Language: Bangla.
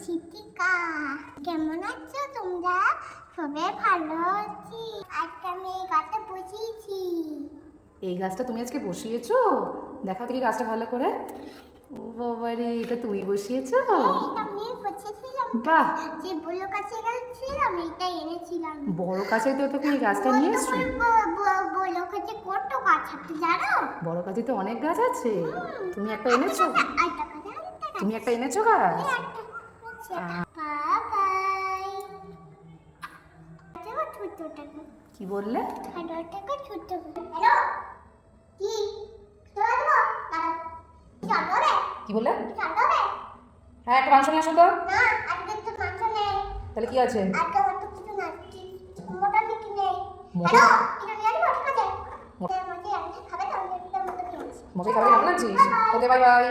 চিত্রিকা। কেমন আছো তোমরা? সবাই ভালো আছি। আজকে আমি এই গাছটা বসিয়েছি। এই গাছটা তুমি আজকে বসিয়েছো? দেখাও দেখি গাছটা ভালো করে। ও বাবারে, এটা তুমি বসিয়েছো? এটা আমি বসিয়েছিলাম। বাহ, যে বড় কাছে গেছিলাম এটা এনেছিলাম। বড় কাছে তো তুমি এই গাছটা নিয়ে এসছো? বড় কাছে কত গাছ আছে জানো? বড় কাছে তো অনেক গাছ আছে। তুমি একটা এনেছো? তুমি একটা এনেছো গাছ? কি বললে? কি বললে? হ্যাঁ, একটা মাংস নিয়ে আসো তো। তাহলে কি আছে? মোকে খাবার ভালো লাগছিস? ওকে, বাই বাই।